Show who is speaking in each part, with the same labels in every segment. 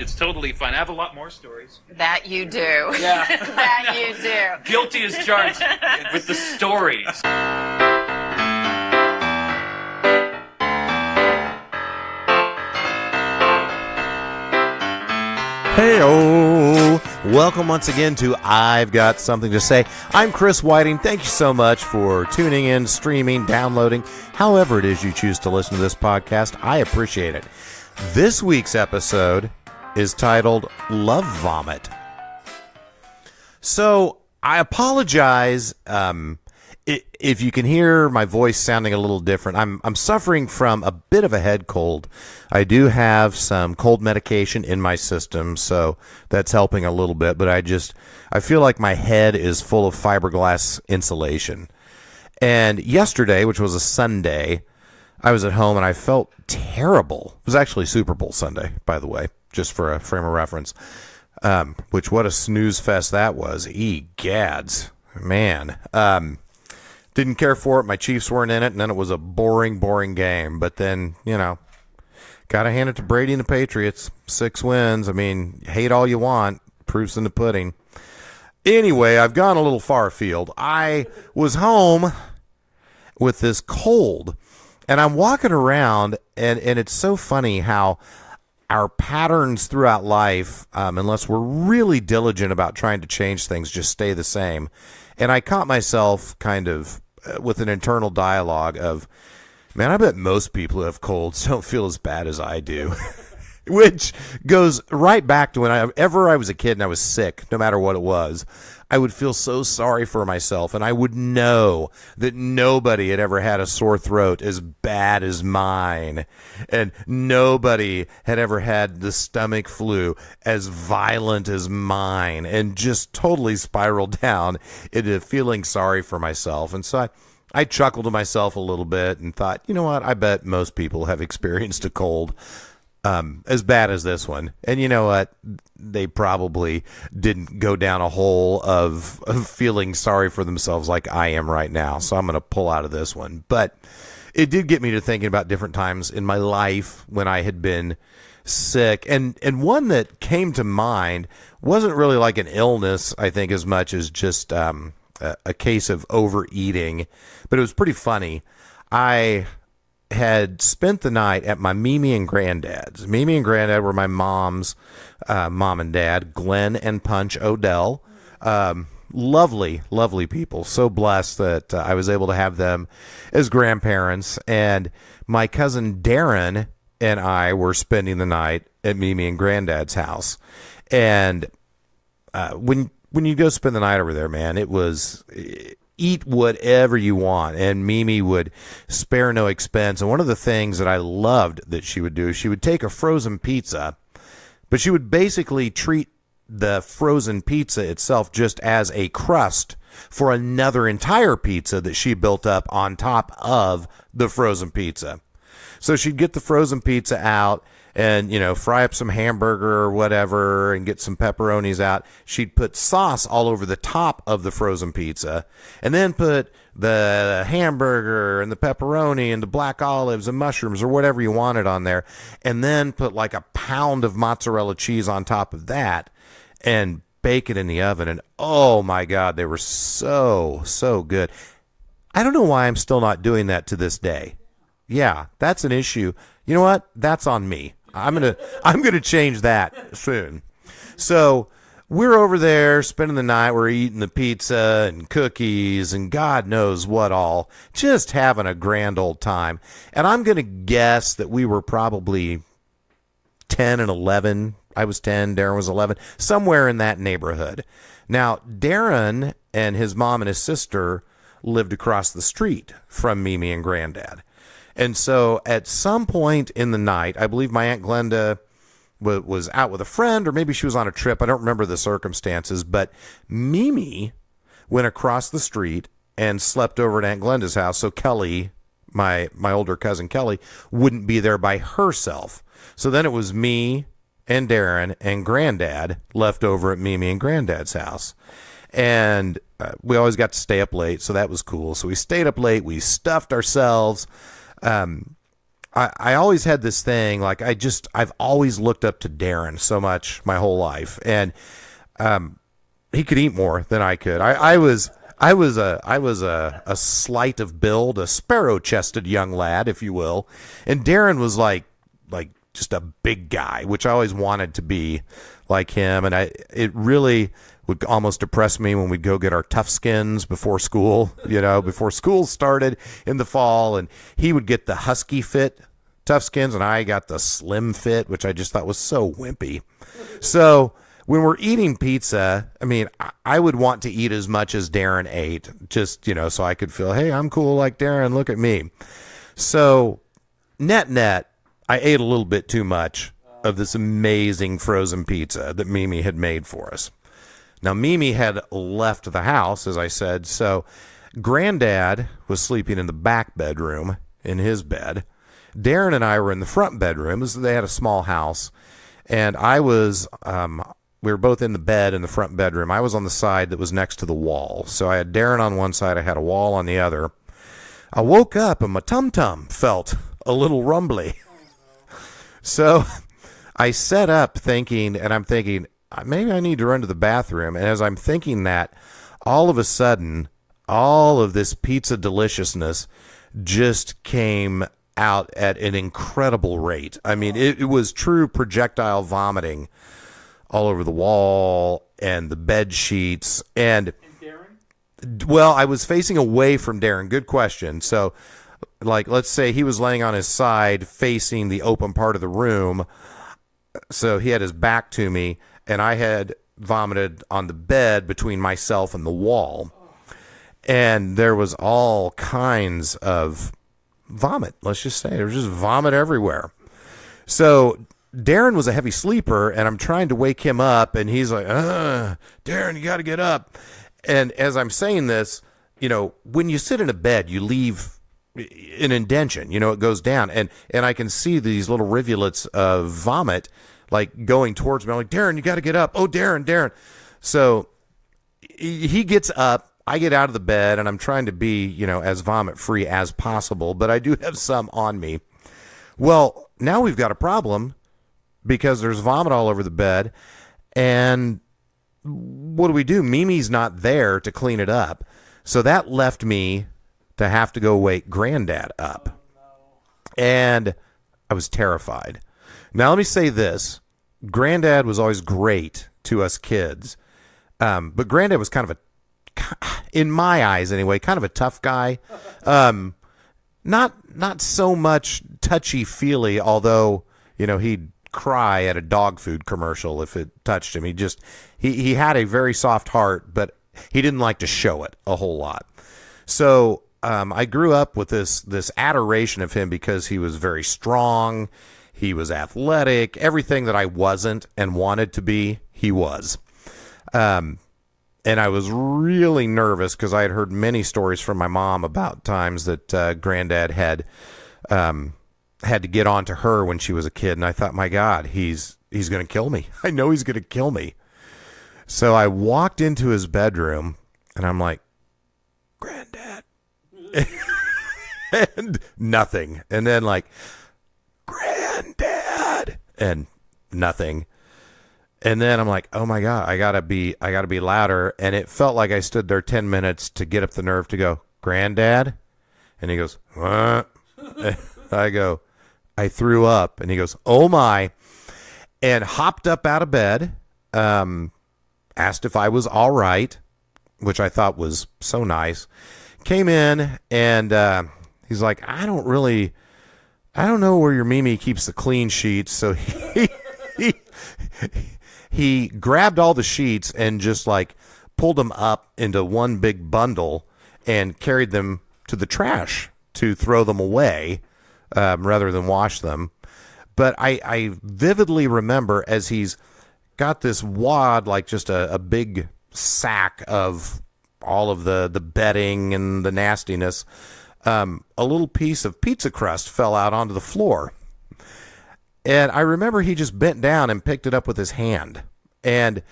Speaker 1: It's totally fine. I have a lot more stories.
Speaker 2: That you do.
Speaker 1: Yeah.
Speaker 2: That you do.
Speaker 1: Guilty as charged with the stories.
Speaker 3: Hey-o! Welcome once again to I've Got Something to Say. I'm Chris Whiting. Thank you so much for tuning in, streaming, downloading, however it is you choose to listen to this podcast. I appreciate it. This week's episode is titled Love Vomit. So, I apologize if you can hear my voice sounding a little different. I'm suffering from a bit of a head cold. I do have some cold medication in my system, so that's helping a little bit, but I feel like my head is full of fiberglass insulation. And yesterday, which was a Sunday, I was at home and I felt terrible. It was actually Super Bowl Sunday, by the way, just for a frame of reference. Which, what a snooze fest that was. Egads. Man. Didn't care for it. My Chiefs weren't in it, and then it was a boring game. But then, gotta hand it to Brady and the Patriots. 6 wins. I mean, hate all you want. Proof's in the pudding. Anyway, I've gone a little far afield. I was home with this cold, and I'm walking around, and it's so funny how our patterns throughout life, unless we're really diligent about trying to change things, just stay the same. And I caught myself kind of with an internal dialogue of, man, I bet most people who have colds don't feel as bad as I do. Which goes right back to whenever I was a kid and I was sick, no matter what it was, I would feel so sorry for myself, and I would know that nobody had ever had a sore throat as bad as mine, and nobody had ever had the stomach flu as violent as mine, and just totally spiraled down into feeling sorry for myself. And so I chuckled to myself a little bit and thought, you know what, I bet most people have experienced a cold as bad as this one. And you know what? They probably didn't go down a hole of feeling sorry for themselves like I am right now. So I'm going to pull out of this one. But it did get me to thinking about different times in my life when I had been sick. And one that came to mind wasn't really like an illness, I think, as much as just a case of overeating. But it was pretty funny. I had spent the night at my Mimi and Granddad's. Mimi and Granddad were my mom's mom and dad, Glenn and Punch Odell. Lovely, lovely people. So blessed that I was able to have them as grandparents. And my cousin Darren and I were spending the night at Mimi and Granddad's house. And when you go spend the night over there, man, it was eat whatever you want, and Mimi would spare no expense. And one of the things that I loved that she would do, she would take a frozen pizza, but she would basically treat the frozen pizza itself just as a crust for another entire pizza that she built up on top of the frozen pizza. So she'd get the frozen pizza out and, fry up some hamburger or whatever and get some pepperonis out. She'd put sauce all over the top of the frozen pizza and then put the hamburger and the pepperoni and the black olives and mushrooms or whatever you wanted on there, and then put like a pound of mozzarella cheese on top of that and bake it in the oven. And oh my God, they were so, so good. I don't know why I'm still not doing that to this day. Yeah, that's an issue. You know what? That's on me. I'm gonna change that soon. So we're over there spending the night. We're eating the pizza and cookies and God knows what all, just having a grand old time. And I'm gonna guess that we were probably 10 and 11. I was 10, Darren was 11, somewhere in that neighborhood. Now, Darren and his mom and his sister lived across the street from Mimi and Granddad. And so at some point in the night, I believe my Aunt Glenda was out with a friend, or maybe she was on a trip. I don't remember the circumstances, but Mimi went across the street and slept over at Aunt Glenda's house. So Kelly, my older cousin Kelly, wouldn't be there by herself. So then it was me and Darren and Granddad left over at Mimi and Granddad's house. And we always got to stay up late, so that was cool. So we stayed up late. We stuffed ourselves. I always had this thing, like I've always looked up to Darren so much my whole life, and he could eat more than I could. I was a slight of build, a sparrow-chested young lad, if you will, and Darren was like just a big guy, which I always wanted to be like him, and it really would almost depress me when we'd go get our tough skins before school, before school started in the fall, and he would get the husky fit tough skins, and I got the slim fit, which I just thought was so wimpy. So when we're eating pizza, I mean, I would want to eat as much as Darren ate, just, so I could feel, hey, I'm cool like Darren, look at me. So net, I ate a little bit too much of this amazing frozen pizza that Mimi had made for us. Now, Mimi had left the house, as I said, so Granddad was sleeping in the back bedroom in his bed. Darren and I were in the front bedroom. They had a small house, and we were both in the bed in the front bedroom. I was on the side that was next to the wall. So I had Darren on one side, I had a wall on the other. I woke up and my tum-tum felt a little rumbly. So I set up thinking, maybe I need to run to the bathroom. And as I'm thinking that, all of a sudden, all of this pizza deliciousness just came out at an incredible rate. I mean, it was true projectile vomiting all over the wall and the bed sheets. And Darren? Well, I was facing away from Darren. Good question. So, let's say he was laying on his side facing the open part of the room. So he had his back to me, and I had vomited on the bed between myself and the wall. And there was all kinds of vomit, let's just say. There was just vomit everywhere. So Darren was a heavy sleeper, and I'm trying to wake him up, and he's like, Darren, you got to get up. And as I'm saying this, when you sit in a bed, you leave an indention, it goes down. And I can see these little rivulets of vomit, going towards me. I'm like, Darren, you got to get up. Oh, Darren. So he gets up. I get out of the bed, and I'm trying to be, as vomit-free as possible, but I do have some on me. Well, now we've got a problem because there's vomit all over the bed, and what do? Mimi's not there to clean it up, so that left me to have to go wake Granddad up, and I was terrified. Now, let me say this. Granddad was always great to us kids, but Granddad was kind of in my eyes anyway, kind of a tough guy. Not so much touchy-feely, although, he'd cry at a dog food commercial if it touched him. He had a very soft heart, but he didn't like to show it a whole lot. So I grew up with this adoration of him because he was very strong, he was athletic, everything that I wasn't and wanted to be, he was. And I was really nervous because I had heard many stories from my mom about times that Granddad had to get on to her when she was a kid. And I thought, my God, he's going to kill me. I know he's going to kill me. So I walked into his bedroom, and I'm like, Granddad. And nothing. And then Granddad. And nothing. And then I'm like, oh my God, I gotta be louder. And it felt like I stood there 10 minutes to get up the nerve to go, Granddad? And he goes, what? I go, I threw up. And he goes, oh my. And hopped up out of bed, asked if I was all right, which I thought was so nice. Came in, and he's like, I don't know where your Mimi keeps the clean sheets. So he grabbed all the sheets and just pulled them up into one big bundle and carried them to the trash to throw them away rather than wash them. But I vividly remember as he's got this wad, just a big sack of all of the bedding and the nastiness, a little piece of pizza crust fell out onto the floor. And I remember he just bent down and picked it up with his hand. And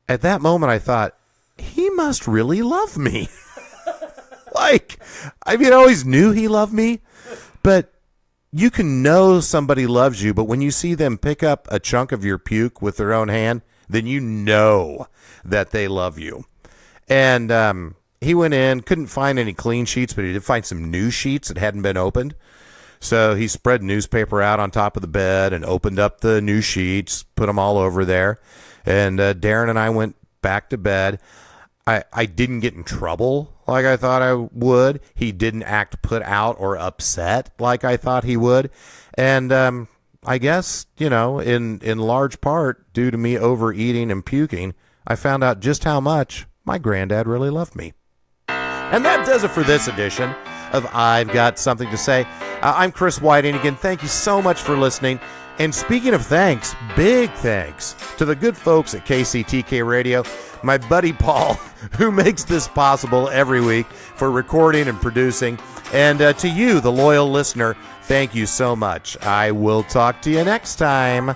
Speaker 3: at that moment, I thought, he must really love me. I always knew he loved me, but you can know somebody loves you, but when you see them pick up a chunk of your puke with their own hand, then you know that they love you. And he went in, couldn't find any clean sheets, but he did find some new sheets that hadn't been opened. So he spread newspaper out on top of the bed and opened up the new sheets, put them all over there. And Darren and I went back to bed. I didn't get in trouble like I thought I would. He didn't act put out or upset like I thought he would. And I guess, in large part due to me overeating and puking, I found out just how much my granddad really loved me. And that does it for this edition of I've Got Something to Say. I'm Chris Whiting. Again, thank you so much for listening. And speaking of thanks, big thanks to the good folks at KCTK Radio, my buddy Paul, who makes this possible every week for recording and producing. And to you, the loyal listener, thank you so much. I will talk to you next time.